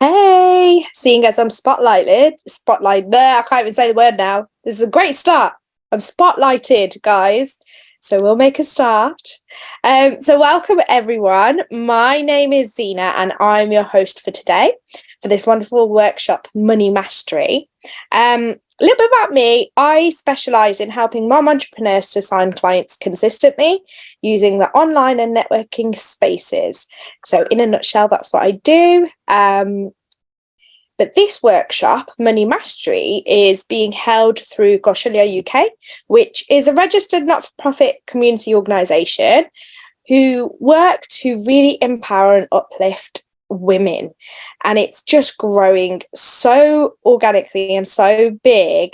Hey, seeing as I'm spotlight there, I can't even say the word now. This is a great start. I'm spotlighted, guys. So we'll make a start. So welcome everyone. My name is Zena and I'm your host for today for this wonderful workshop, Money Mastery. A little bit about me. I specialise in helping mom entrepreneurs to sign clients consistently using the online and networking spaces. So in a nutshell, that's what I do. But this workshop, Money Mastery, is being held through Kaushalya UK, which is a registered not-for-profit community organisation who work to really empower and uplift women. And it's just growing so organically and so big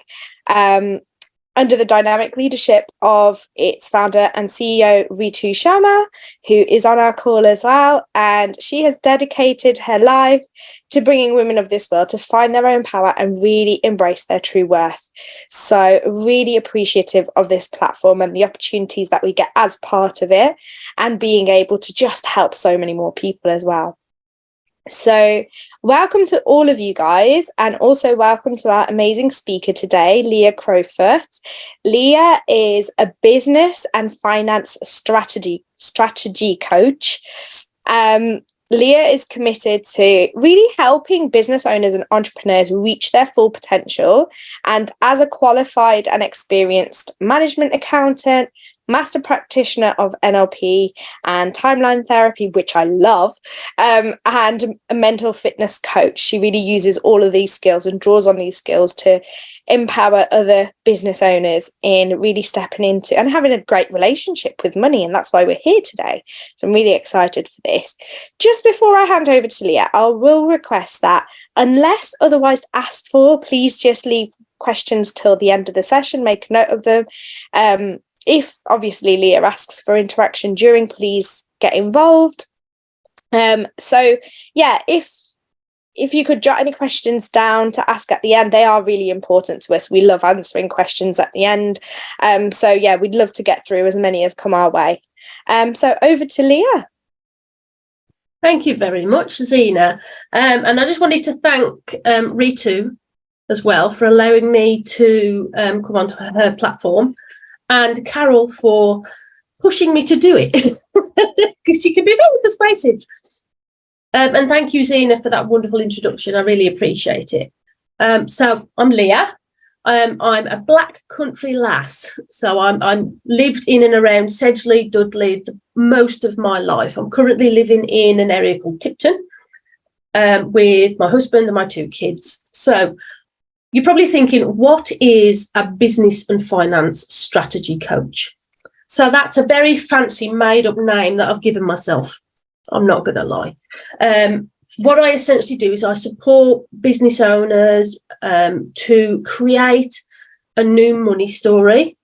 under the dynamic leadership of its founder and CEO, Ritu Sharma, who is on our call as well. And she has dedicated her life to bringing women of this world to find their own power and really embrace their true worth. So really appreciative of this platform and the opportunities that we get as part of it and being able to just help so many more people as well. So welcome to all of you guys, and also welcome to our amazing speaker today, Leah Crawford. Leah is a business and finance strategy coach. Leah is committed to really helping business owners and entrepreneurs reach their full potential. And as a qualified and experienced management accountant, master practitioner of NLP and timeline therapy, which I love, and a mental fitness coach, she really uses all of these skills and draws on these skills to empower other business owners in really stepping into and having a great relationship with money. And that's why we're here today. So I'm really excited for this. Just before I hand over to Leah, I will request that unless otherwise asked for, please just leave questions till the end of the session, make a note of them. If obviously Leah asks for interaction during, please get involved. So yeah, if you could jot any questions down to ask at the end, they are really important to us. We love answering questions at the end. So yeah, we'd love to get through as many as come our way. So over to Leah. Thank you very much, Zena. And I just wanted to thank Ritu as well for allowing me to come onto her platform, and Carol for pushing me to do it because she can be very persuasive. And thank you, Zena, for that wonderful introduction. I really appreciate it. So I'm Leah. I'm a black country lass. So I'm lived in and around Sedgley, Dudley, most of my life. I'm currently living in an area called Tipton with my husband and my 2 kids. So you're probably thinking, what is a business and finance strategy coach? So that's a very fancy made up name that I've given myself. I'm not going to lie. What I essentially do is I support business owners to create a new money story,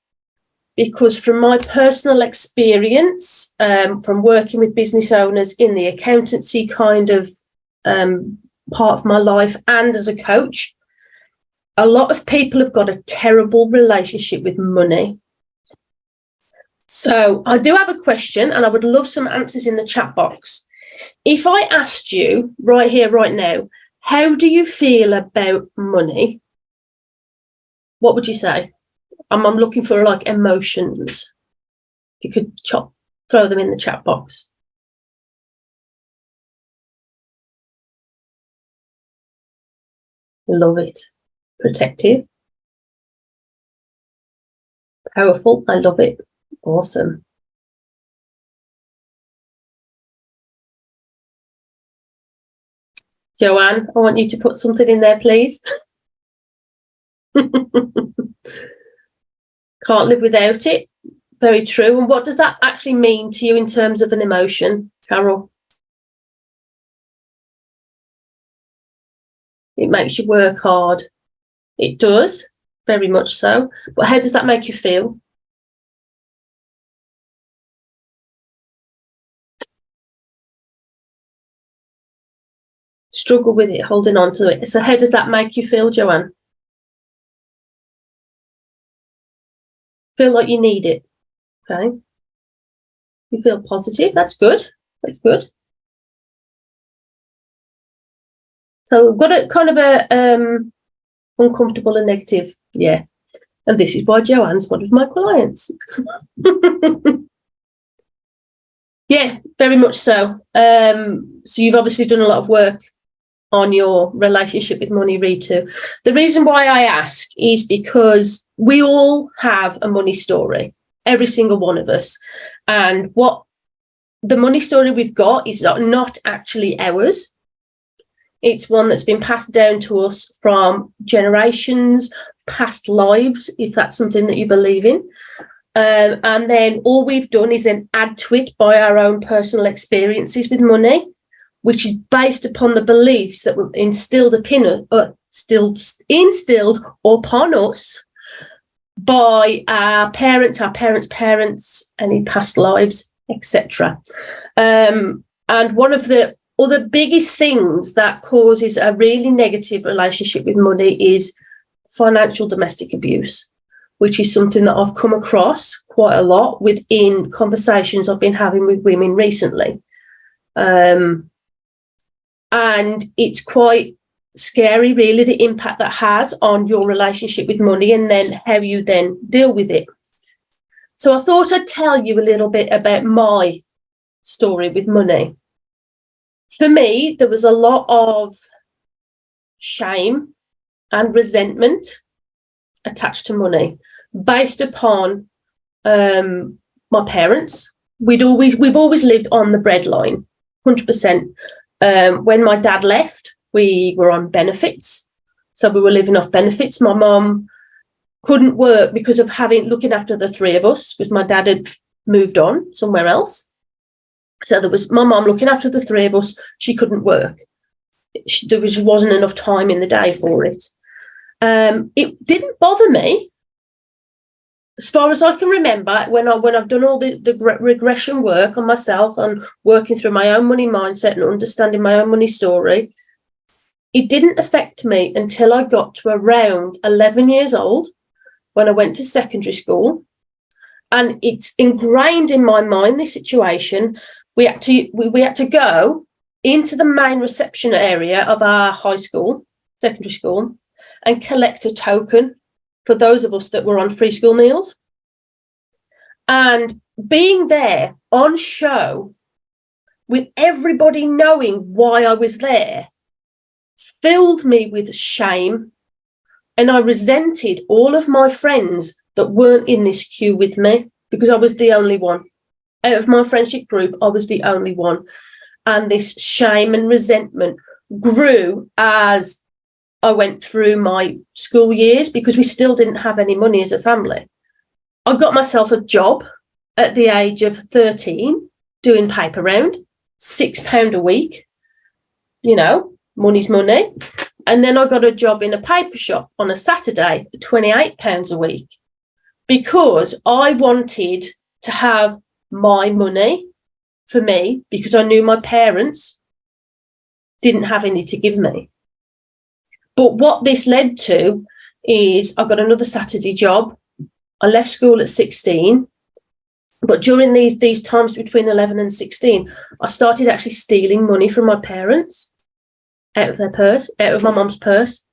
because from my personal experience, from working with business owners in the accountancy kind of part of my life and as a coach, a lot of people have got a terrible relationship with money. So I do have a question, and I would love some answers in the chat box. If I asked you right here, right now, how do you feel about money? What would you say? I'm looking for like emotions. If you could throw them in the chat box. Love it. Protective. Powerful. I love it. Awesome. Joanne, I want you to put something in there, please. Can't live without it. Very true. And what does that actually mean to you in terms of an emotion, Carol? It makes you work hard. It does, very much so. But how does that make you feel? Struggle with it, holding on to it. So how does that make you feel, Joanne? Feel like you need it. Okay. You feel positive. That's good. That's good. So we've got a kind of a uncomfortable and negative, yeah. And this is why Joanne's one of my clients. Yeah, very much so. So you've obviously done a lot of work on your relationship with money, Ritu. The reason why I ask is because we all have a money story, every single one of us. And what the money story we've got is not actually ours. It's one that's been passed down to us from generations, past lives, if that's something that you believe in. And then all we've done is then add to it by our own personal experiences with money, which is based upon the beliefs that were instilled upon us by our parents' parents, any past lives, etc. And one of the other biggest things that causes a really negative relationship with money is financial domestic abuse, which is something that I've come across quite a lot within conversations I've been having with women recently. And it's quite scary, really, the impact that has on your relationship with money and then how you then deal with it. So I thought I'd tell you a little bit about my story with money. For me, there was a lot of shame and resentment attached to money based upon my parents. We've always lived on the breadline, 100%. When my dad left, we were on benefits. So we were living off benefits. My mum couldn't work because of looking after the three of us, because my dad had moved on somewhere else. So there was my mum looking after the three of us. She couldn't work. There wasn't enough time in the day for it. It didn't bother me, as far as I can remember, when I've done all the regression work on myself and working through my own money mindset and understanding my own money story. It didn't affect me until I got to around 11 years old, when I went to secondary school. And it's ingrained in my mind, this situation. We had to go into the main reception area of our secondary school, and collect a token for those of us that were on free school meals. And being there on show with everybody knowing why I was there filled me with shame, and I resented all of my friends that weren't in this queue with me, because I was the only one. Out of my friendship group, I was the only one. And this shame and resentment grew as I went through my school years, because we still didn't have any money as a family. I got myself a job at the age of 13 doing paper round, £6 a week. You know, money's money. And then I got a job in a paper shop on a Saturday for £28 a week, because I wanted to have my money for me, because I knew my parents didn't have any to give me. But what this led to is I got another Saturday job. I left school at 16. But during these times between 11 and 16, I started actually stealing money from my parents out of their purse, out of my mum's purse.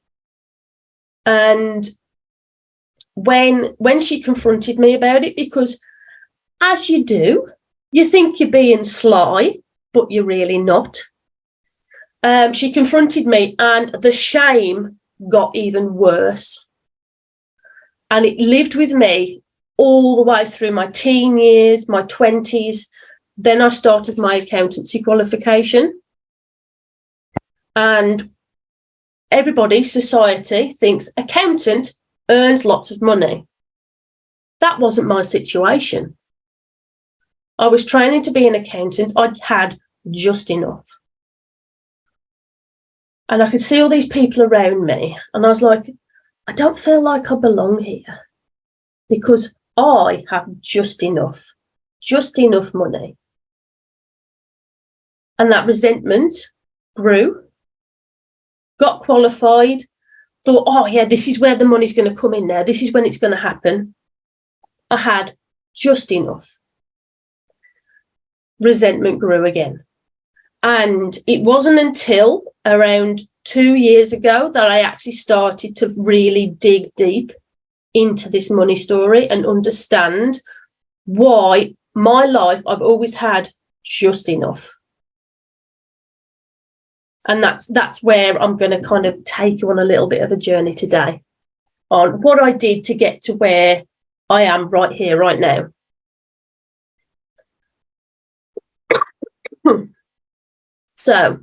And when she confronted me about it, because as you do, you think you're being sly, but you're really not. She confronted me, and the shame got even worse. And it lived with me all the way through my teen years, my 20s. Then I started my accountancy qualification. And everybody, society, thinks accountant earns lots of money. That wasn't my situation. I was training to be an accountant. I'd had just enough. And I could see all these people around me, and I was like, I don't feel like I belong here, because I have just enough money. And that resentment grew, got qualified, thought, oh yeah, this is where the money's going to come in now. This is when it's going to happen. I had just enough. Resentment grew again. And it wasn't until around 2 years ago that I actually started to really dig deep into this money story and understand why my life, I've always had just enough. And that's where I'm going to kind of take you on a little bit of a journey today on what I did to get to where I am right here, right now. So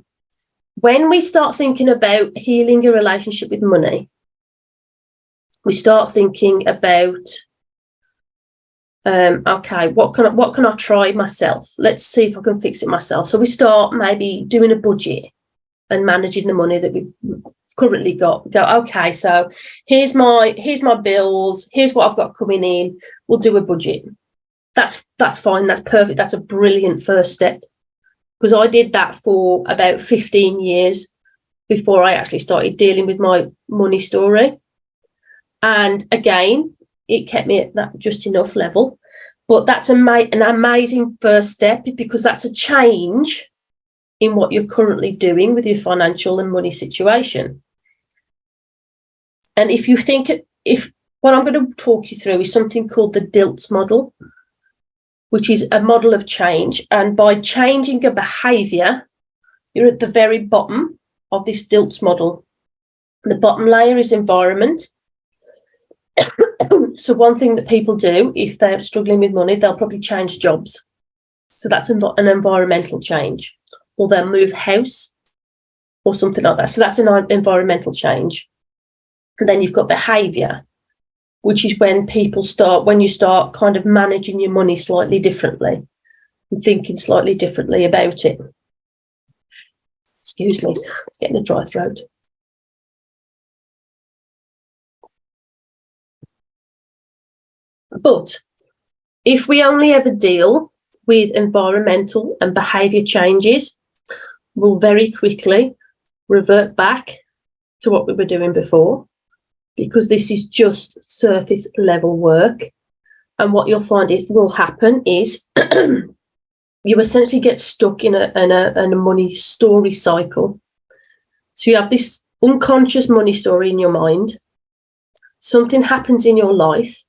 when we start thinking about healing a relationship with money, we start thinking about, okay, what can I try myself? Let's see if I can fix it myself. So we start maybe doing a budget and managing the money that we've currently got. Go, okay, so here's my bills, here's what I've got coming in. We'll do a budget. That's fine, that's perfect, that's a brilliant first step. Because I did that for about 15 years before I actually started dealing with my money story. And again, it kept me at that just enough level. But that's an amazing first step, because that's a change in what you're currently doing with your financial and money situation. And if you think, what I'm going to talk you through is something called the DILTS model, which is a model of change. And by changing a behaviour, you're at the very bottom of this DILTS model. The bottom layer is environment. So one thing that people do, if they're struggling with money, they'll probably change jobs. So that's an environmental change. Or they'll move house or something like that. So that's an environmental change. And then you've got behaviour, which is when you start kind of managing your money slightly differently and thinking slightly differently about it. Excuse me, getting a dry throat. But if we only ever deal with environmental and behaviour changes, we'll very quickly revert back to what we were doing before, because this is just surface level work. And what you'll find will happen is you essentially get stuck in a money story cycle. So you have this unconscious money story in your mind. Something happens in your life,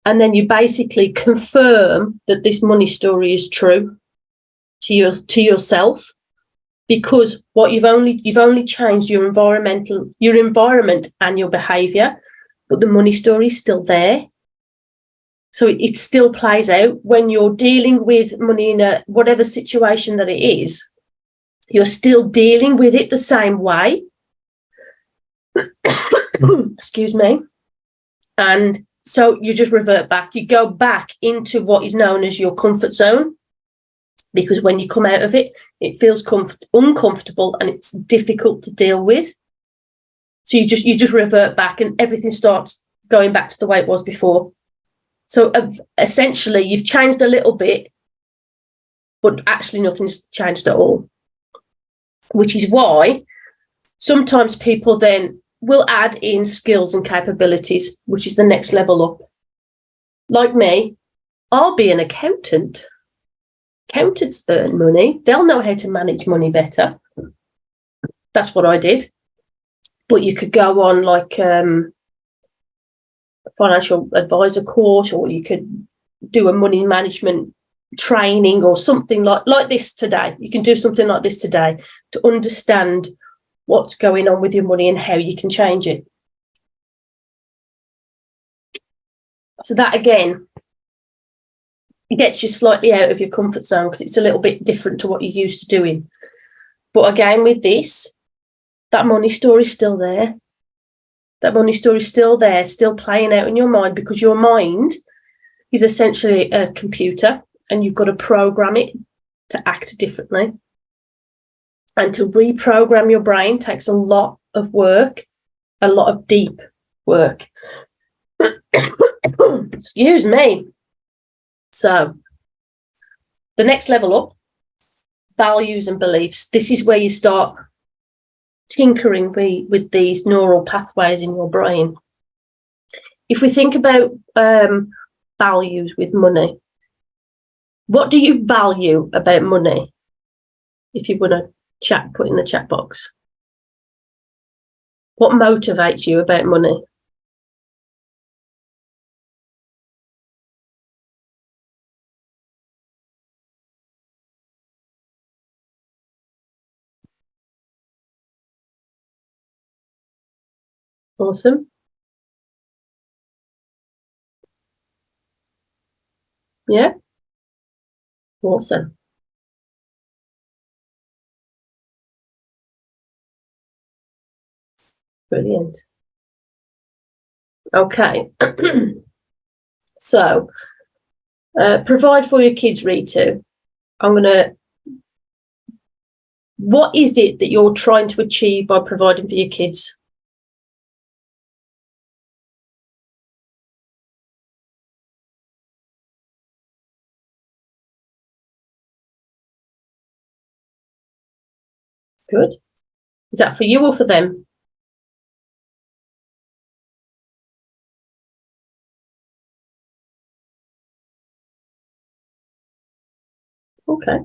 and then you basically confirm that this money story is true to yourself, because what you've only changed your environment and your behaviour, but the money story is still there. So it still plays out when you're dealing with money in whatever situation that it is. You're still dealing with it the same way. Excuse me. And so you just revert back. You go back into what is known as your comfort zone, because when you come out of it, it feels uncomfortable and it's difficult to deal with. So you just revert back and everything starts going back to the way it was before. So essentially, you've changed a little bit, but actually nothing's changed at all, which is why sometimes people then will add in skills and capabilities, which is the next level up. Like me, I'll be an accountant. Accountants earn money. They'll know how to manage money better. That's what I did. But you could go on like a financial advisor course, or you could do a money management training or something like this today. You can do something like this today to understand what's going on with your money and how you can change it. So that, again, it gets you slightly out of your comfort zone because it's a little bit different to what you're used to doing. But again, with this, that money story is still there. That money story is still there, still playing out in your mind, because your mind is essentially a computer and you've got to program it to act differently. And to reprogram your brain takes a lot of work, a lot of deep work. Excuse me. So the next level up, values and beliefs. This is where you start tinkering with these neural pathways in your brain. If we think about values with money, what do you value about money? If you want to put in the chat box. What motivates you about money? Awesome. Yeah. Awesome. Brilliant. Okay. So, provide for your kids, Ritu. What is it that you're trying to achieve by providing for your kids? Good. Is that for you or for them? Okay.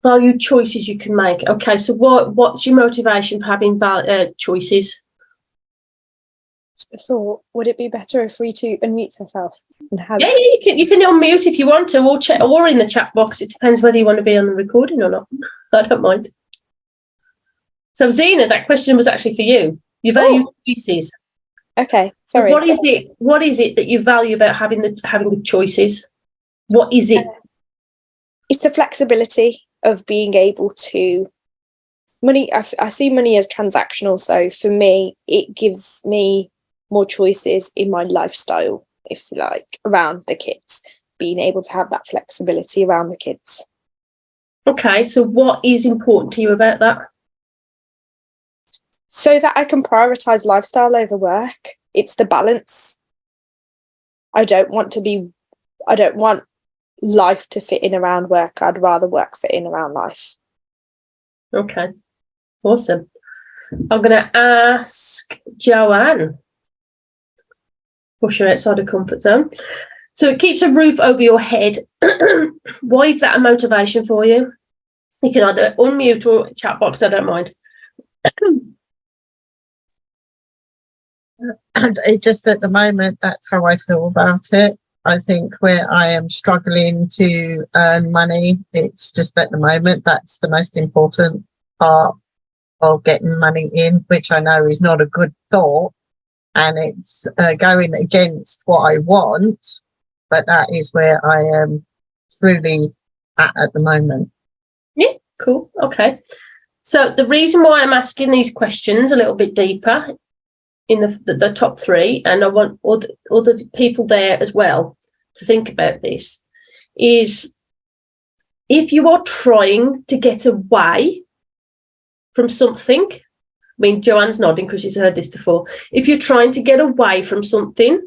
Value choices you can make. Okay, so what's your motivation for having choices? I thought, would it be better if Ritu unmutes herself and have? Yeah, you can unmute if you want to, or in the chat box. It depends whether you want to be on the recording or not. I don't mind. So Zena, that question was actually for you. You value choices. Okay, sorry. What is it that you value about having the choices? What is it? It's the flexibility of being able to money. I see money as transactional, so for me, it gives me more choices in my lifestyle, if you like, around the kids. Being able to have that flexibility around the kids. Okay, so what is important to you about that? So that I can prioritize lifestyle over work. It's the balance. I don't want life to fit in around work. I'd rather work fit in around life. Okay, awesome. I'm going to ask Joanne. Push her outside her comfort zone. So it keeps a roof over your head. Why is that a motivation for you? You can either unmute or chat box, I don't mind. And it just at the moment, that's how I feel about it. I think where I am struggling to earn money, it's just at the moment, that's the most important part of getting money in, which I know is not a good thought. And it's going against what I want, but that is where I am truly at the moment. Yeah, cool. Okay. So the reason why I'm asking these questions a little bit deeper in the top three, and I want other people there as well to think about this, is if you are trying to get away from something, I mean, Joanne's nodding because she's heard this before. If you're trying to get away from something,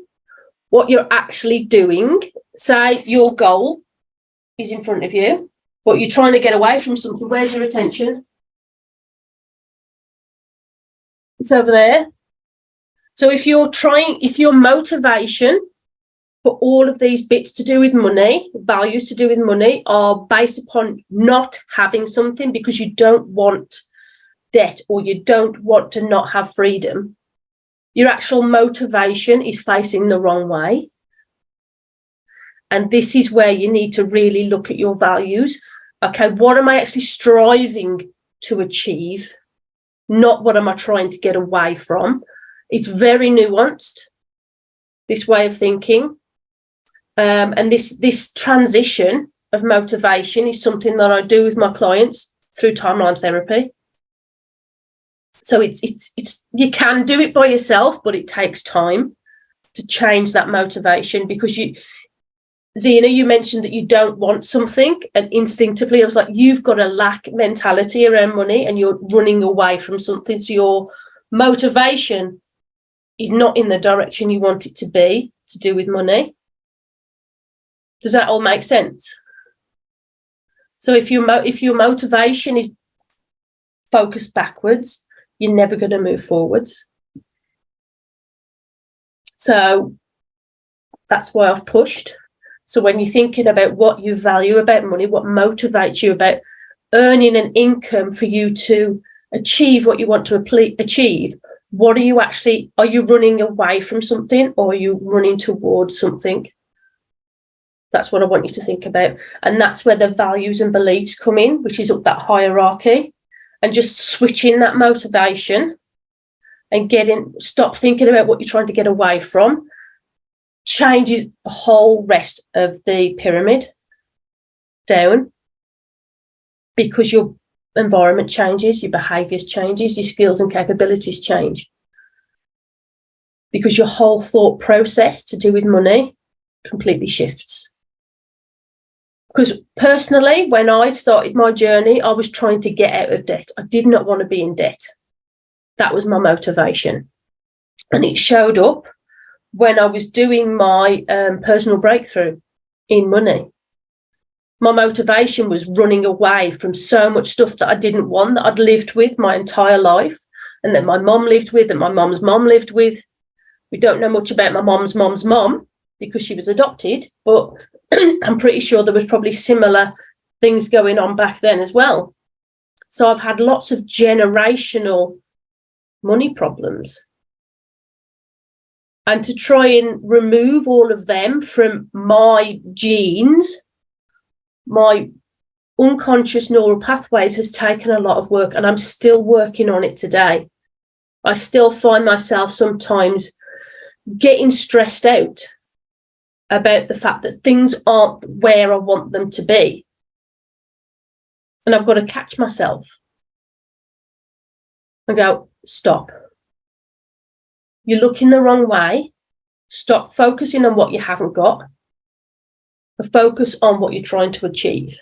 what you're actually doing, say your goal is in front of you, but you're trying to get away from something, where's your attention? It's over there. So if your motivation for all of these bits to do with money, values to do with money, are based upon not having something because you don't want debt or you don't want to not have freedom, your actual motivation is facing the wrong way. And this is where you need to really look at your values. Okay, what am I actually striving to achieve? Not what am I trying to get away from? It's very nuanced, this way of thinking. And this transition of motivation is something that I do with my clients through timeline therapy. So it's you can do it by yourself, but it takes time to change that motivation, because Zena, you mentioned that you don't want something, and instinctively I was like, you've got a lack mentality around money and you're running away from something. So your motivation is not in the direction you want it to be to do with money. Does that all make sense? So if your motivation is focused backwards, you're never going to move forwards. So that's why I've pushed So when you're thinking about what you value about money, what motivates you about earning an income for you to achieve what you want to achieve, what are you actually, are you running away from something, or are you running towards something? That's what I want you to think about. And that's where the values and beliefs come in, which is up that hierarchy, and just switching that motivation and stop thinking about what you're trying to get away from, changes the whole rest of the pyramid down, because your environment changes, your behaviours changes, your skills and capabilities change, because your whole thought process to do with money completely shifts. Because personally, when I started my journey, I was trying to get out of debt. I did not want to be in debt. That was my motivation. And it showed up when I was doing my personal breakthrough in money. My motivation was running away from so much stuff that I didn't want, that I'd lived with my entire life, and that my mom lived with, and my mom's mom lived with. We don't know much about my mom's mom because she was adopted, but I'm pretty sure there was probably similar things going on back then as well. So I've had lots of generational money problems. And to try and remove all of them from my genes, my unconscious neural pathways, has taken a lot of work, and I'm still working on it today. I still find myself sometimes getting stressed out about the fact that things aren't where I want them to be. And I've got to catch myself and go, stop. You're looking the wrong way. Stop focusing on what you haven't got. Focus on what you're trying to achieve.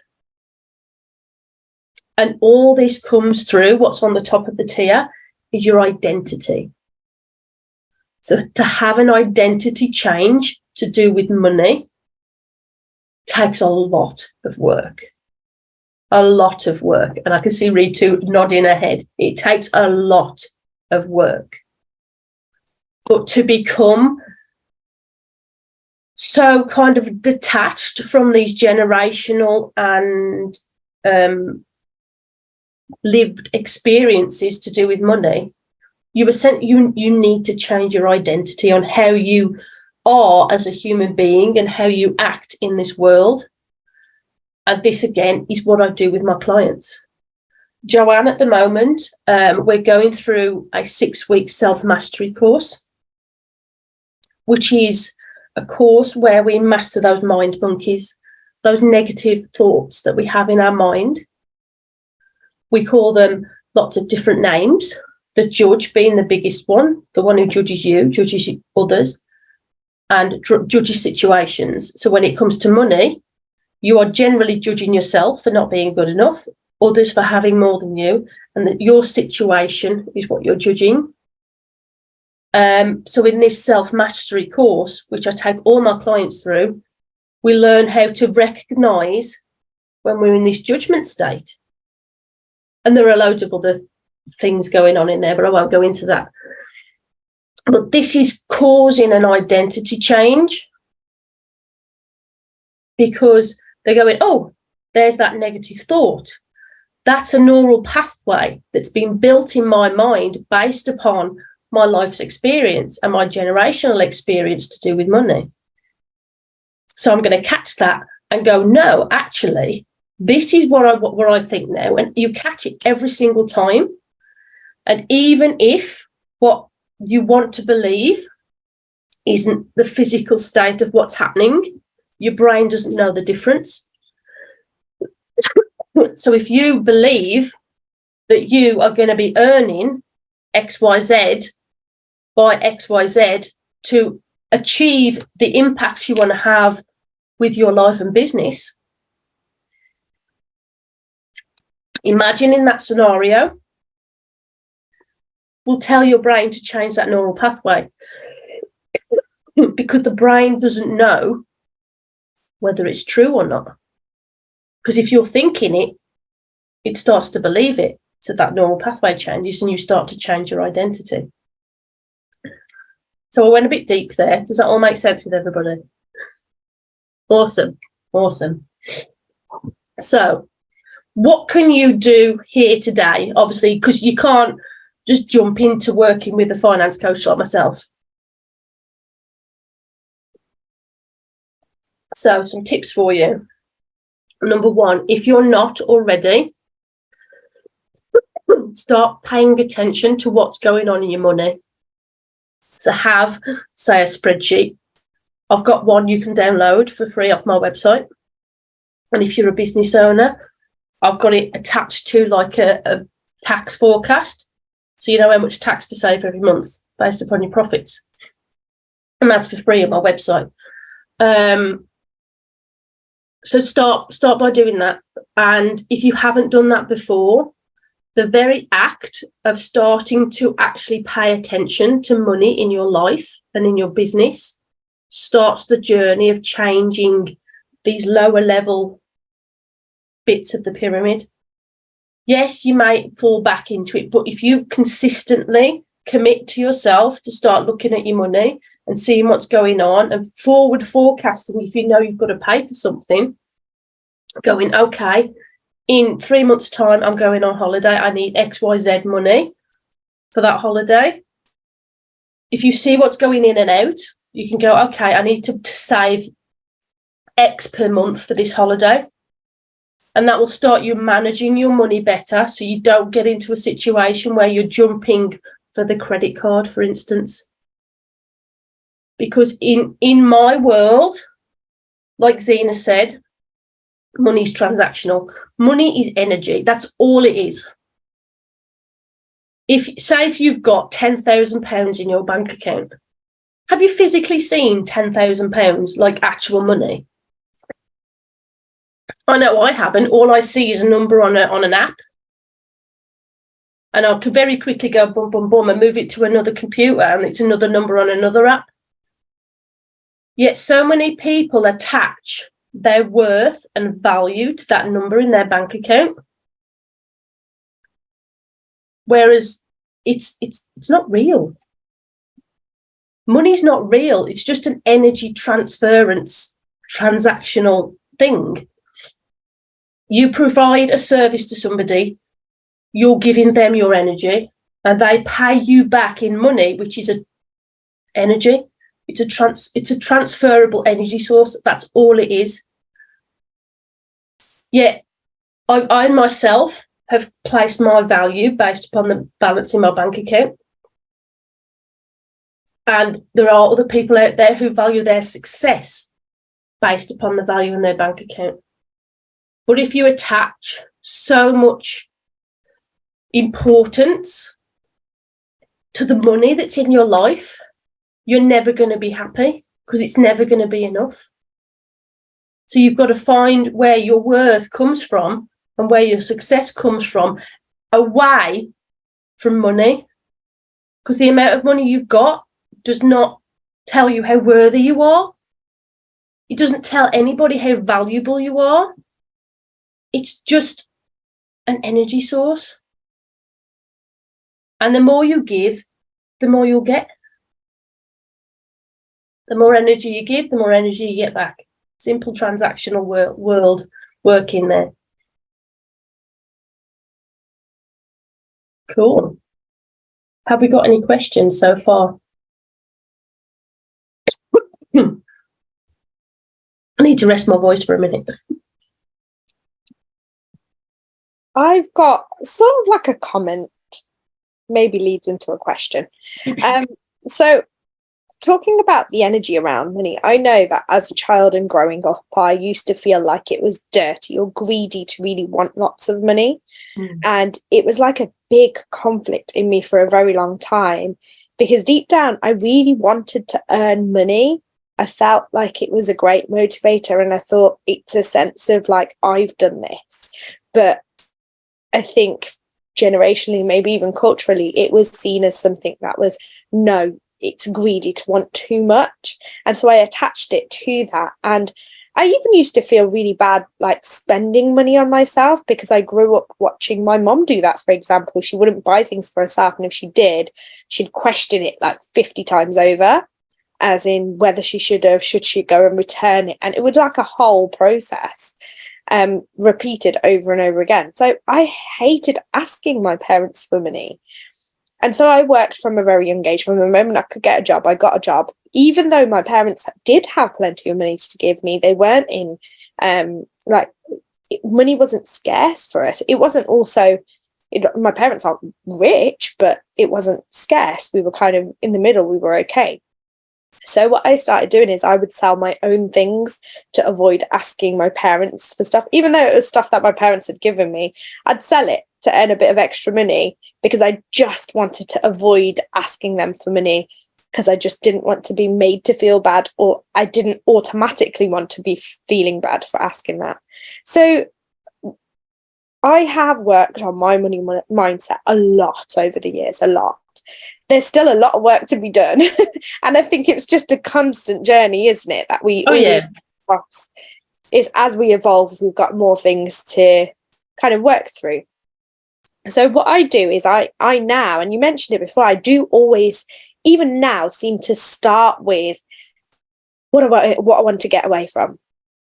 And all this comes through, what's on the top of the tier is your identity. So to have an identity change to do with money takes a lot of work. A lot of work. And I can see Ritu nodding her head. It takes a lot of work. But to become so kind of detached from these generational and lived experiences to do with money, you need to change your identity on how you are as a human being and how you act in this world. And this again is what I do with my clients. Joanne, at the moment, we're going through a 6-week self-mastery course, which is a course where we master those mind monkeys, those negative thoughts that we have in our mind. We call them lots of different names, the judge being the biggest one, the one who judges you, judges others, and judges situations. So when it comes to money, you are generally judging yourself for not being good enough, others for having more than you, and that your situation is what you're judging. So in this self-mastery course, which I take all my clients through, we learn how to recognise when we're in this judgment state. And there are loads of other things going on in there, but I won't go into that. But this is causing an identity change, because they're going, oh, there's that negative thought. That's a neural pathway that's been built in my mind based upon my life's experience and my generational experience to do with money. So I'm going to catch that and go, no, actually, this is what I think now. And you catch it every single time. And even if what you want to believe isn't the physical state of what's happening, your brain doesn't know the difference. So if you believe that you are going to be earning XYZ by XYZ to achieve the impacts you want to have with your life and business, imagining that scenario will tell your brain to change that neural pathway, because the brain doesn't know whether it's true or not. Because if you're thinking it, it starts to believe it. So that neural pathway changes and you start to change your identity. So I went a bit deep there. Does that all make sense with everybody? Awesome. So what can you do here today? Obviously, because you can't just jump into working with a finance coach like myself. So some tips for you. Number one, if you're not already, start paying attention to what's going on in your money. So have, say, a spreadsheet. I've got one you can download for free off my website. And if you're a business owner, I've got it attached to like a tax forecast. So you know how much tax to save every month based upon your profits. And that's for free on my website. So start by doing that. And if you haven't done that before, the very act of starting to actually pay attention to money in your life and in your business starts the journey of changing these lower level bits of the pyramid. Yes, you may fall back into it, but if you consistently commit to yourself to start looking at your money and seeing what's going on and forward forecasting, if you know you've got to pay for something, going, okay, in 3 months' time, I'm going on holiday. I need XYZ money for that holiday. If you see what's going in and out, you can go, okay, I need to save X per month for this holiday. And that will start you managing your money better so you don't get into a situation where you're jumping for the credit card, for instance. Because in my world, like Zena said, money is transactional. Money is energy. That's all it is. If you've got £10,000 in your bank account, have you physically seen £10,000 like actual money? I know I haven't. All I see is a number on an app. And I could very quickly go boom, boom, boom and move it to another computer and it's another number on another app. Yet so many people attach their worth and value to that number in their bank account. Whereas it's not real. Money's not real. It's just an energy transference, transactional thing. You provide a service to somebody, you're giving them your energy, and they pay you back in money, which is an energy. It's a transferable energy source. That's all it is. Yet I myself have placed my value based upon the balance in my bank account. And there are other people out there who value their success based upon the value in their bank account. But if you attach so much importance to the money that's in your life, you're never going to be happy because it's never going to be enough. So you've got to find where your worth comes from and where your success comes from away from money, because the amount of money you've got does not tell you how worthy you are. It doesn't tell anybody how valuable you are. It's just an energy source. And the more you give, the more you'll get. The more energy you give, the more energy you get back. Simple transactional world working there. Cool. Have we got any questions so far? I need to rest my voice for a minute. I've got sort of like a comment, maybe leads into a question. So talking about the energy around money, I know that as a child and growing up, I used to feel like it was dirty or greedy to really want lots of money. And it was like a big conflict in me for a very long time, because deep down, I really wanted to earn money. I felt like it was a great motivator, and I thought it's a sense of like, I've done this. But I think generationally, maybe even culturally, it was seen as something that was, no, it's greedy to want too much. And so I attached it to that. And I even used to feel really bad, like spending money on myself, because I grew up watching my mom do that, for example. She wouldn't buy things for herself. And if she did, she'd question it like 50 times over. as in whether she should she go and return it. And it was like a whole process, repeated over and over again. So I hated asking my parents for money. And so I worked from a very young age. From the moment I could get a job, I got a job. Even though my parents did have plenty of money to give me, they weren't in, money wasn't scarce for us. It wasn't also, my parents aren't rich, but it wasn't scarce. We were kind of in the middle. We were okay. So what I started doing is I would sell my own things to avoid asking my parents for stuff. Even though it was stuff that my parents had given me, I'd sell it to earn a bit of extra money because I just wanted to avoid asking them for money, because I just didn't want to be made to feel bad, or I didn't automatically want to be feeling bad for asking that. So I have worked on my money mindset a lot over the years, a lot. There's still a lot of work to be done. And I think it's just a constant journey, isn't it? That we always cross. Is as we evolve, we've got more things to kind of work through. So what I do is I now, and you mentioned it before, I do always, even now, seem to start with what I want to get away from.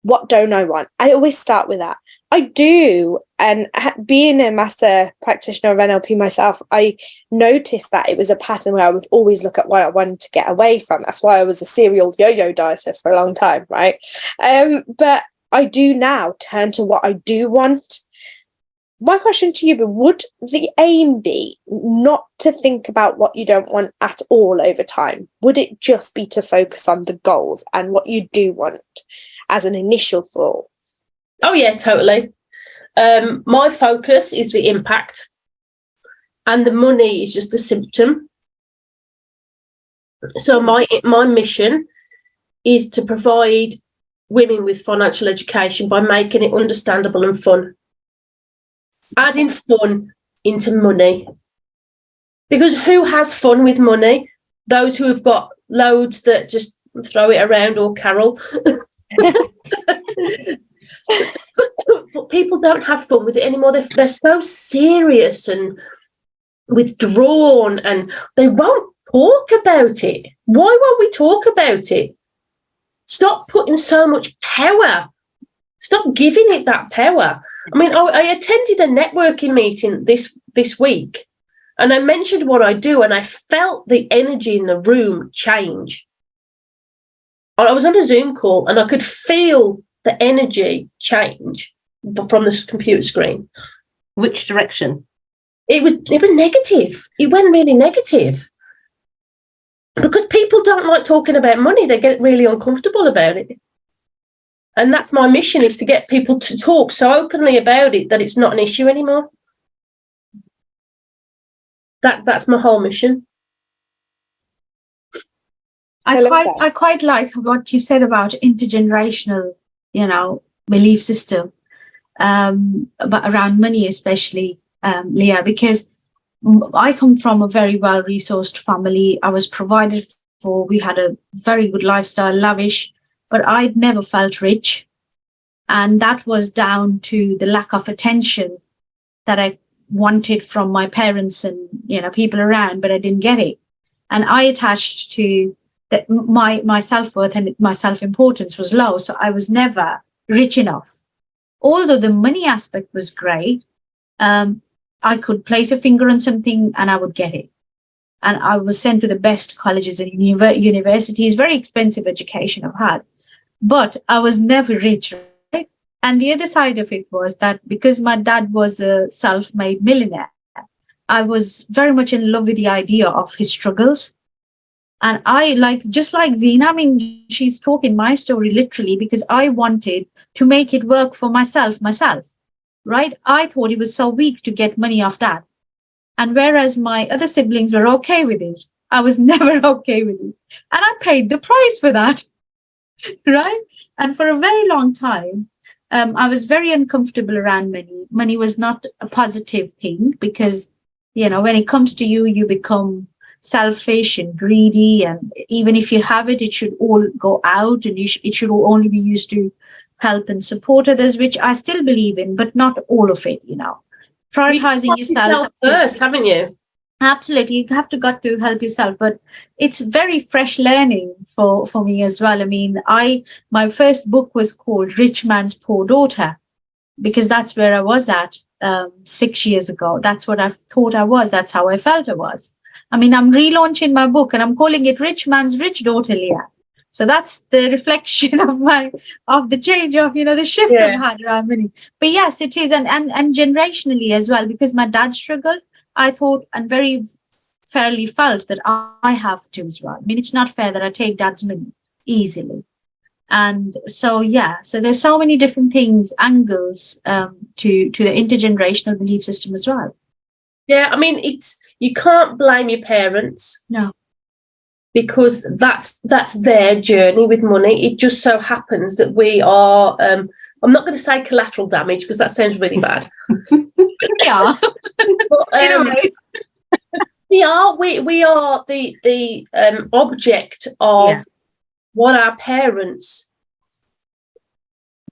What don't I want? I always start with that. I do. And being a master practitioner of NLP myself, I noticed that it was a pattern where I would always look at what I wanted to get away from. That's why I was a serial yo-yo dieter for a long time, right? But I do now turn to what I do want. My question to you, would the aim be not to think about what you don't want at all over time? Would it just be to focus on the goals and what you do want as an initial thought? Oh, yeah, totally. My focus is the impact, and the money is just a symptom. So my mission is to provide women with financial education by making it understandable and fun. Adding fun into money. Because who has fun with money? Those who have got loads that just throw it around or carol. But people don't have fun with it anymore. They're so serious and withdrawn, and they won't talk about it. Why won't we talk about it? Stop putting so much power. Stop giving it that power. I mean, I attended a networking meeting this week, and I mentioned what I do, and I felt the energy in the room change. I was on a Zoom call, and I could feel the energy change from this computer screen. Which direction? It was negative. It went really negative. Because people don't like talking about money. They get really uncomfortable about it. And that's my mission, is to get people to talk so openly about it that it's not an issue anymore. That's my whole mission. I quite like what you said about intergenerational, belief system, but around money especially, Leah, because I come from a very well-resourced family. I was provided for. We had a very good lifestyle, lavish, but I'd never felt rich. And that was down to the lack of attention that I wanted from my parents and, people around, but I didn't get it. And I attached to that my self-worth and my self-importance was low. So I was never rich enough. Although the money aspect was great, I could place a finger on something and I would get it. And I was sent to the best colleges and universities, very expensive education I've had. But I was never rich, right? And the other side of it was that because my dad was a self-made millionaire, I was very much in love with the idea of his struggles. And just like Zina, I mean, she's talking my story literally because I wanted to make it work for myself, right? I thought it was so weak to get money off that. And whereas my other siblings were okay with it, I was never okay with it. And I paid the price for that, right? And for a very long time, I was very uncomfortable around money. Money was not a positive thing because, when it comes to you, you become selfish and greedy, and even if you have it, it should all go out, and it should only be used to help and support others, which I still believe in, but not all of it. Prioritizing yourself first, haven't you? Absolutely, you have to got to help yourself, but it's very fresh learning for me as well. I mean, my first book was called Rich Man's Poor Daughter, because that's where I was at 6 years ago. That's what I thought I was. That's how I felt I was. I mean, I'm relaunching my book and I'm calling it Rich Man's Rich Daughter, Leah. So that's the reflection of the change of, the shift I've had around money. But yes, it is. And generationally as well, because my dad struggled, I thought and very fairly felt that I have to as well. I mean, it's not fair that I take dad's money easily. And so, so there's so many different things, angles to the intergenerational belief system as well. Yeah, I mean, you can't blame your parents. No. Because that's their journey with money. It just so happens that we are, I'm not going to say collateral damage because that sounds really bad. Yeah. But, we are the object of what our parents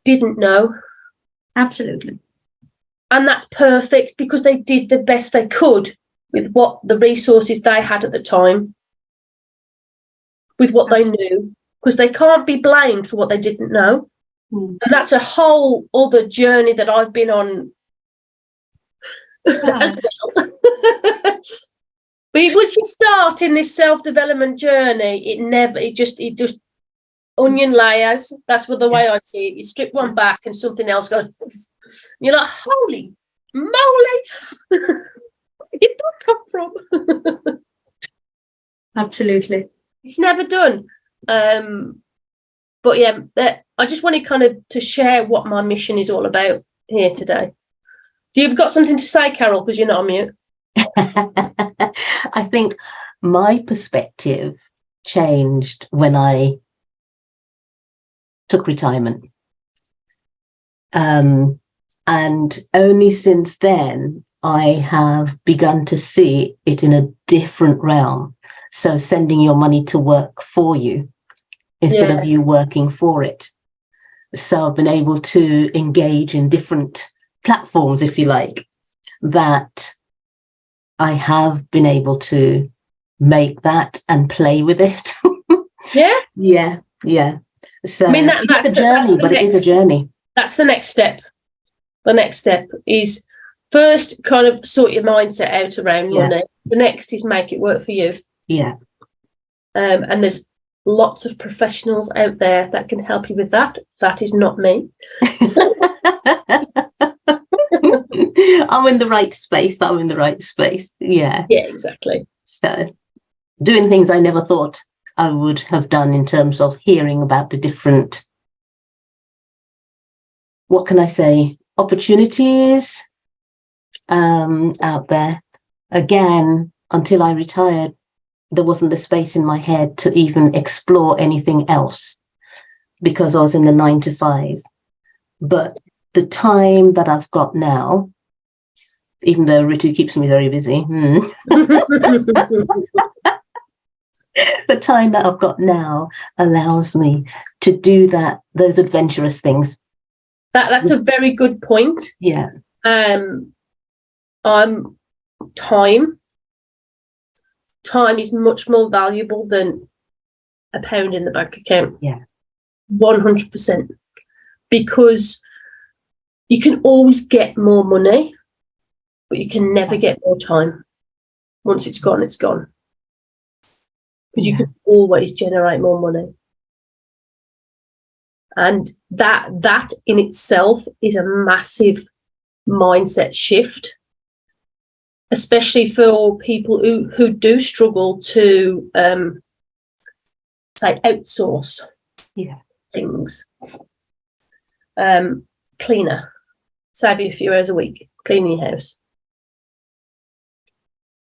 didn't know. Absolutely. And that's perfect because they did the best they could with what the resources they had at the time, with what they knew, because they can't be blamed for what they didn't know. And that's a whole other journey that I've been on as well. But once you start in this self-development journey, it just onion layers. That's what the way I see it. You strip one back and something else goes. You're like, holy moly, where did that come from? Absolutely. It's never done. But yeah, I just wanted kind of to share what my mission is all about here today. Do you've got something to say, Carol, because you're not on mute? I think my perspective changed when I took retirement. And only since then, I have begun to see it in a different realm. So sending your money to work for you instead of you working for it. So I've been able to engage in different platforms, if you like, that I have been able to make that and play with it. Yeah. So I mean, that's a journey, but it is a journey. That's the next step. The next step is first kind of sort your mindset out around money. The next is make it work for you. Yeah. And there's lots of professionals out there that can help you with that. That is not me. I'm in the right space. Yeah, exactly. So doing things I never thought I would have done in terms of hearing about the different, what can I say, opportunities out there. Again, until I retired, there wasn't the space in my head to even explore anything else because I was in the 9 to 5. But the time that I've got now, even though Ritu keeps me very busy, the time that I've got now allows me to do those adventurous things. That's a very good point. Yeah. Time is much more valuable than a pound in the bank account. Yeah. 100%. Because you can always get more money, but you can never get more time. Once it's gone, it's gone. Because you can always generate more money. And that in itself is a massive mindset shift, especially for people who do struggle to say outsource things. Cleaner, save you a few hours a week cleaning your house.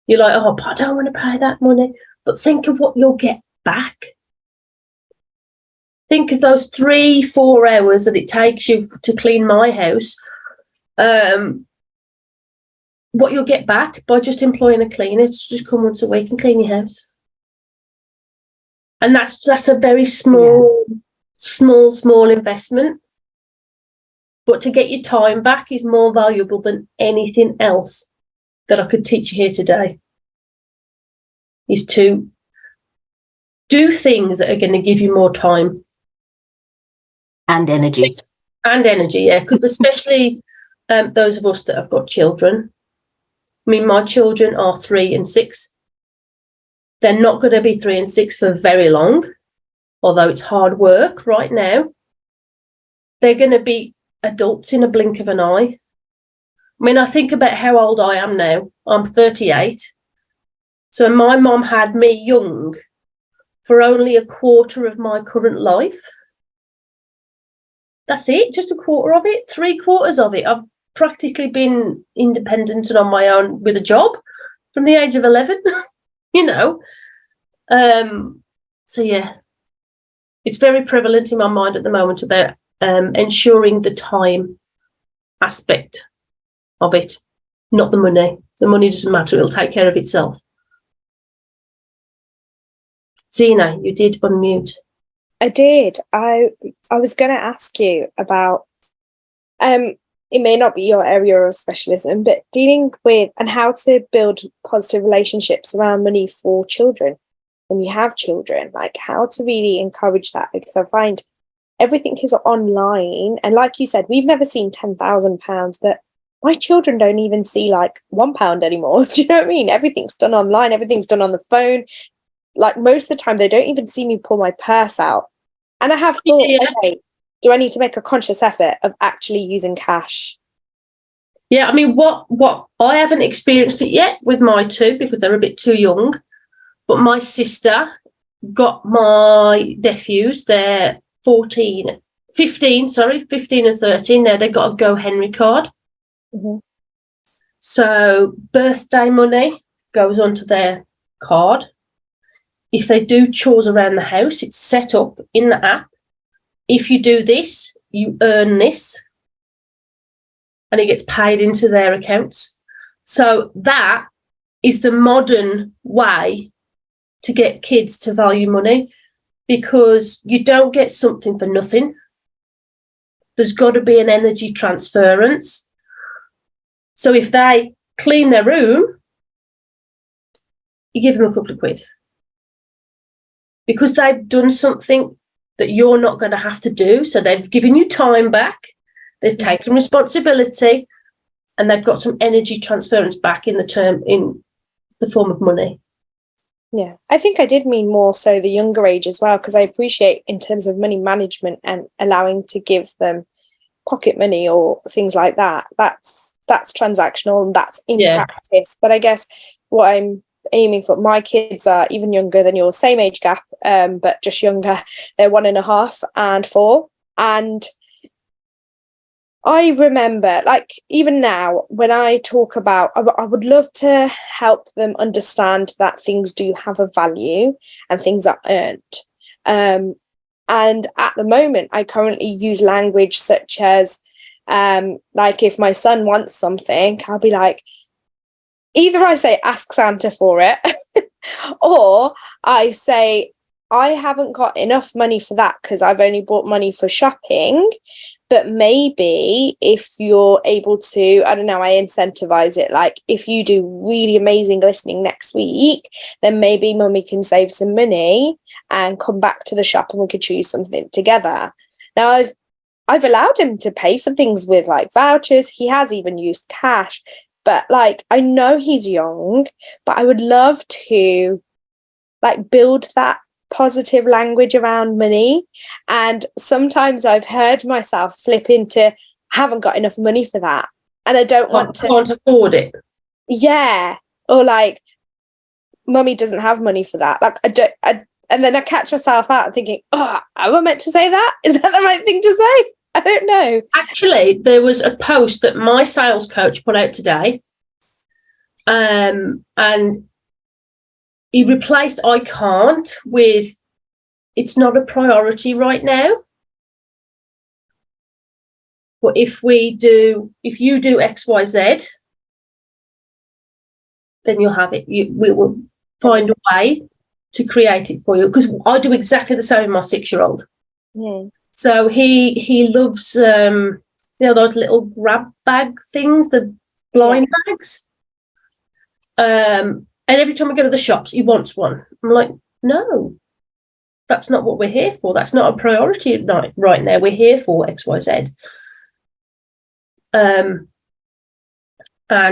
You're like, oh, but I don't want to pay that money. But think of what you'll get back. Think of those 3-4 hours that it takes you to clean my house. What you'll get back by just employing a cleaner to just come once a week and clean your house. And that's a very small investment. But to get your time back is more valuable than anything else that I could teach you here today. is to do things that are going to give you more time. And energy. And energy, yeah, because especially those of us that have got children. I mean, my children are 3 and 6. They're not going to be 3 and 6 for very long, although it's hard work right now. They're going to be adults in a blink of an eye. I mean, I think about how old I am now. I'm 38. So my mum had me young for only a quarter of my current life. That's it, just a quarter of it, 3/4 of it. I've practically been independent and on my own with a job from the age of 11, you know. So, yeah, it's very prevalent in my mind at the moment about ensuring the time aspect of it, not the money. The money doesn't matter, it'll take care of itself. Zena, you did unmute. I did. I was going to ask you about, it may not be your area of specialism, but dealing with and how to build positive relationships around money for children when you have children, like how to really encourage that, because I find everything is online. And like you said, we've never seen £10,000, but my children don't even see like £1 anymore. Do you know what I mean? Everything's done online. Everything's done on the phone. Like most of the time, they don't even see me pull my purse out. And I have thought, okay, do I need to make a conscious effort of actually using cash? Yeah, I mean, what I haven't experienced it yet with my 2 because they're a bit too young. But my sister got my nephews, they're 15 and 13 now, they got a Go Henry card. Mm-hmm. So birthday money goes onto their card. If they do chores around the house, it's set up in the app. If you do this, you earn this. And it gets paid into their accounts. So that is the modern way to get kids to value money, because you don't get something for nothing. There's got to be an energy transference. So if they clean their room, you give them a couple of quid. Because they've done something that you're not going to have to do. So they've given you time back, they've taken responsibility, and they've got some energy transference back in the form of money. Yeah, I think I did mean more so the younger age as well, because I appreciate in terms of money management and allowing to give them pocket money or things like that. That's transactional and that's in practice. But I guess what I'm aiming for, my kids are even younger than yours, same age gap, but just younger. They're 1.5 and 4. And I remember, like, even now when I talk about, I would love to help them understand that things do have a value and things are earned. And at the moment, I currently use language such as, like, if my son wants something, I'll be like, either I say, ask Santa for it, or I say, I haven't got enough money for that because I've only bought money for shopping. But maybe if you're able to, I don't know, I incentivize it. Like if you do really amazing listening next week, then maybe mummy can save some money and come back to the shop and we could choose something together. Now I've allowed him to pay for things with like vouchers. He has even used cash. But like, I know he's young, but I would love to like build that positive language around money. And sometimes I've heard myself slip into, I haven't got enough money for that, and I don't want to, can't afford it. Yeah, or like mummy doesn't have money for that, like and then I catch myself out thinking, oh, am I meant to say that? Is that the right thing to say? I don't know. Actually, there was a post that my sales coach put out today, and he replaced I can't with it's not a priority right now. But if you do XYZ, then you'll have it. We will find a way to create it for you. Because I do exactly the same with my 6-year-old. Mm. So he loves those little grab bag things, the blind bags. And And every time I go to the shops, he wants one. I'm like, no, that's not what we're here for. That's not a priority right now. We're here for X, Y, Z. And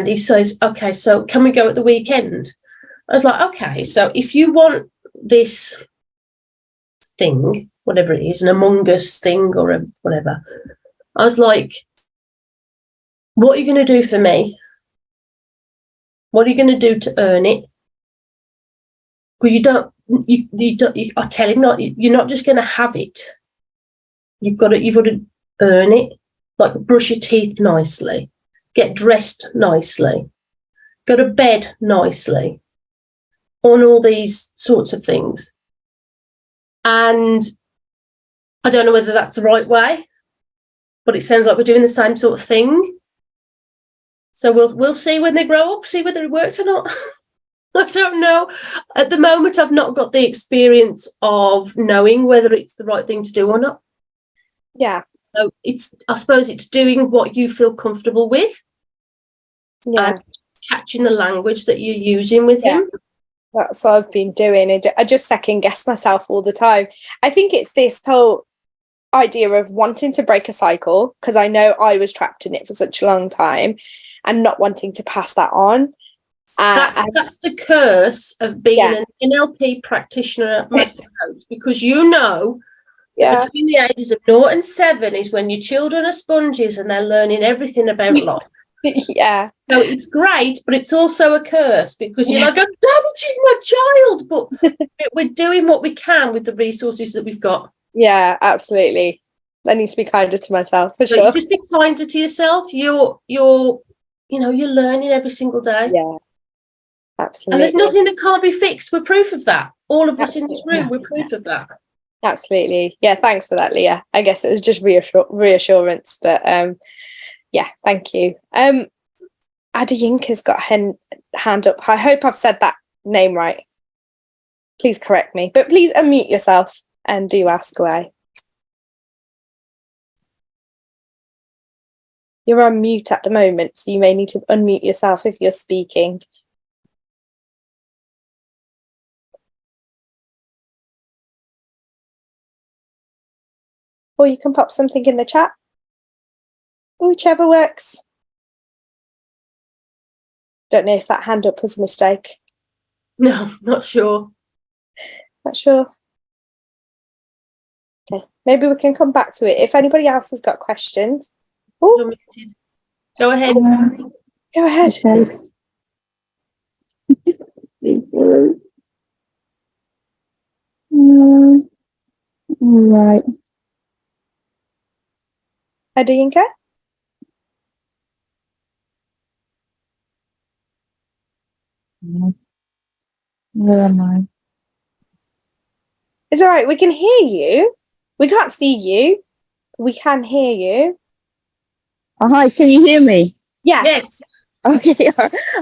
he says, okay, so can we go at the weekend? I was like, okay, so if you want this thing, whatever it is, an Among Us thing or a whatever, I was like, what are you going to do for me? What are you going to do to earn it? Because I tell him, you're not just going to have it. You've got to earn it, like brush your teeth nicely, get dressed nicely, go to bed nicely, on all these sorts of things. And I don't know whether that's the right way, but it sounds like we're doing the same sort of thing. So we'll see when they grow up, see whether it works or not. I don't know. At the moment, I've not got the experience of knowing whether it's the right thing to do or not. Yeah. So I suppose it's doing what you feel comfortable with. Yeah. And catching the language that you're using with him. That's what I've been doing. I just second guess myself all the time. I think it's this whole idea of wanting to break a cycle, because I know I was trapped in it for such a long time, and not wanting to pass that on. That's the curse of being an NLP practitioner, master coach, because between the ages of 0 and 7 is when your children are sponges and they're learning everything about life. Yeah. So it's great, but it's also a curse, because you're like, I'm damaging my child, but we're doing what we can with the resources that we've got. Yeah, absolutely. I need to be kinder to myself, for sure. Just be kinder to yourself. You're learning every single day. Yeah, absolutely. And there's nothing that can't be fixed. We're proof of that. All of us in this room, we're proof of that. Absolutely. Yeah, thanks for that, Leah. I guess it was just reassurance, but yeah, thank you. Adiyinka's got her hand up. I hope I've said that name right. Please correct me, but please unmute yourself and do ask away. You're on mute at the moment, so you may need to unmute yourself if you're speaking. Or you can pop something in the chat. Whichever works. Don't know if that hand up was a mistake. No, not sure. Not sure. Okay, maybe we can come back to it. If anybody else has got questions. Go ahead. Go ahead. Okay. Right. Adiyinka? Where am I? It's all right. We can hear you. We can't see you. We can hear you. Oh, hi, can you hear me? Yeah. Yes. Okay.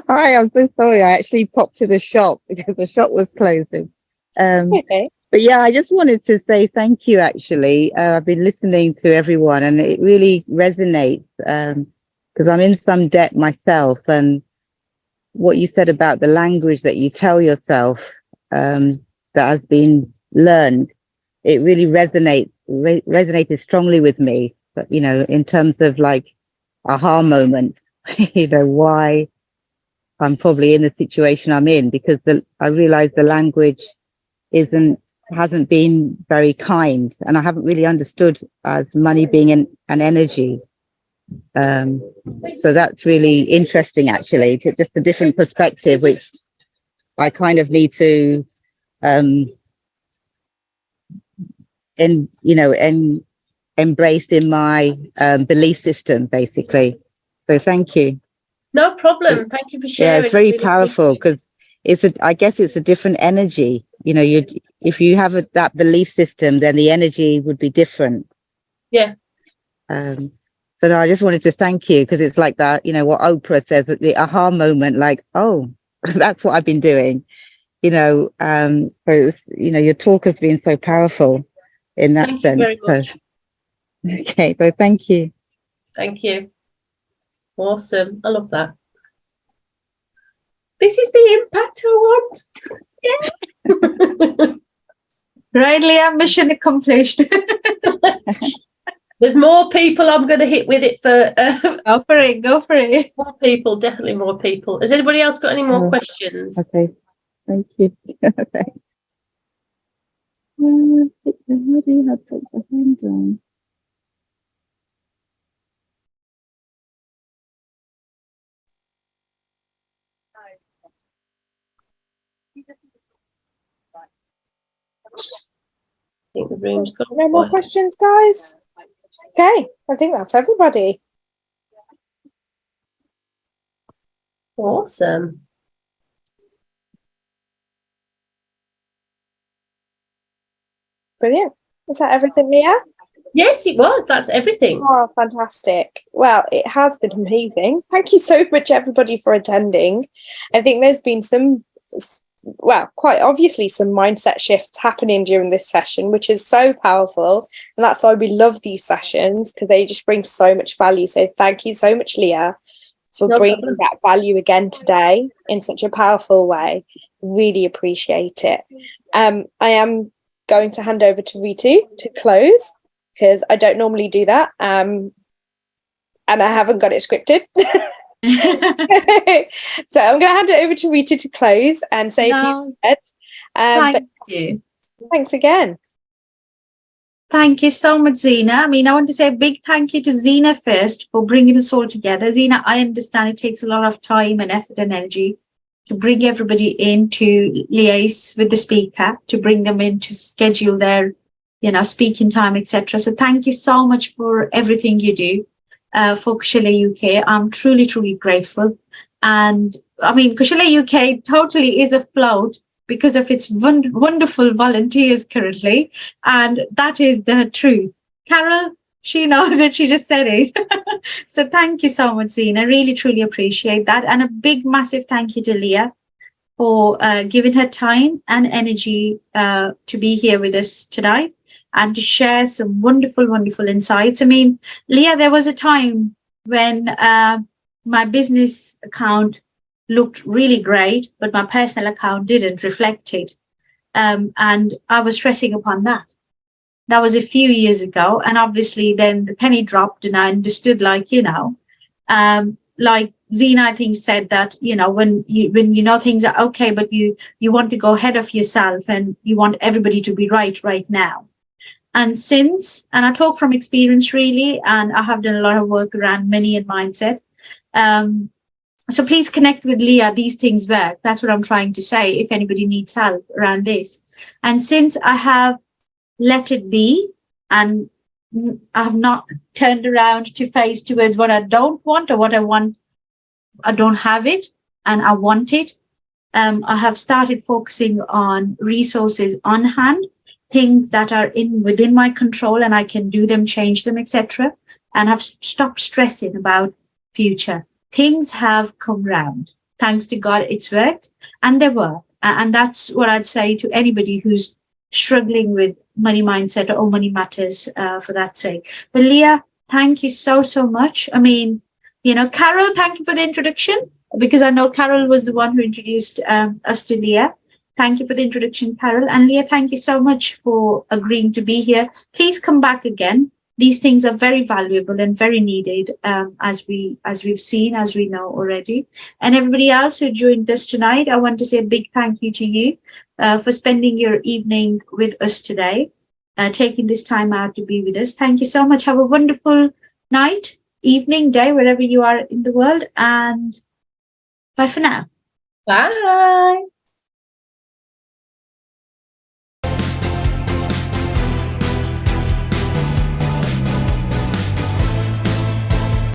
Hi, I'm so sorry. I actually popped to the shop because the shop was closing. Okay. But yeah, I just wanted to say thank you, actually. I've been listening to everyone and it really resonates because I'm in some debt myself. And what you said about the language that you tell yourself that has been learned, it really resonated strongly with me. But, in terms of like aha moments, why I'm probably in the situation I'm in, because I realized the language hasn't been very kind, and I haven't really understood as money being an energy. So that's really interesting, actually, just a different perspective, which I kind of need to embrace in my belief system, basically. So thank you. No problem. Thank you for sharing. Yeah, it's very powerful because I guess it's a different energy. If you have that belief system, then the energy would be different. Yeah. So no, I just wanted to thank you because it's like that, what Oprah says, that the aha moment, like, oh, that's what I've been doing. So your talk has been so powerful in that sense. Thank you very much. Okay, so thank you. Thank you. Awesome. I love that. this is the impact I want. Yeah. Right, Leah, mission accomplished. There's more people I'm going to hit with it for. Go for it. Go for it. More people, definitely more people. Has anybody else got any more questions? Okay, thank you. Thanks. How do you have such a hand on? I think the room's gone. No more questions, guys? Okay, I think that's everybody. Awesome. Brilliant. Is that everything, Leah? Yes, it was. That's everything. Oh, fantastic. Well, it has been amazing. Thank you so much, everybody, for attending. I think there's been some, well, quite obviously some mindset shifts happening during this session, which is so powerful. And that's why we love these sessions, because they just bring so much value. So thank you so much, Leah, for bringing that value again today in such a powerful way. Really appreciate it. I am going to hand over to Ritu to close, because I don't normally do that, and I haven't got it scripted. So I'm going to hand it over to Ritu to close and say a few words. Thank you. Thanks again. Thank you so much, Zina. I mean, I want to say a big thank you to Zina first for bringing us all together. Zina, I understand it takes a lot of time and effort and energy to bring everybody in, to liaise with the speaker, to bring them in, to schedule their, speaking time, etc. So thank you so much for everything you do for Kaushalya UK. I'm truly, truly grateful. And I mean, Kaushalya UK totally is afloat because of its wonderful volunteers currently. And that is the truth. Carol, she knows it. She just said it. So thank you so much, Zina. I really, truly appreciate that. And a big, massive thank you to Leah for giving her time and energy to be here with us tonight and to share some wonderful, wonderful insights. I mean, Leah, there was a time when my business account looked really great, but my personal account didn't reflect it. And I was stressing upon that. That was a few years ago. And obviously then the penny dropped and I understood, like Zina, I think, said that, when you know things are okay, but you want to go ahead of yourself and you want everybody to be right now. And I talk from experience really, and I have done a lot of work around money and mindset. So please connect with Leah. These things work. That's what I'm trying to say, if anybody needs help around this. And since I have let it be and I have not turned around to face towards what I don't want or what I want, I don't have it and I want it. I have started focusing on resources on hand, things that are within my control and I can do them, change them, etc. And have stopped stressing about future. Things have come round. Thanks to God, it's worked, and they work. And that's what I'd say to anybody who's struggling with money mindset or money matters for that sake. But Leah, thank you so, so much. I mean, Carol, thank you for the introduction, because I know Carol was the one who introduced us to Leah. Thank you for the introduction, Carol. And Leah, thank you so much for agreeing to be here. Please come back again. These things are very valuable and very needed, as we've seen, as we know already. And everybody else who joined us tonight, I want to say a big thank you to you for spending your evening with us today, taking this time out to be with us. Thank you so much. Have a wonderful night, evening, day, wherever you are in the world. And bye for now. Bye.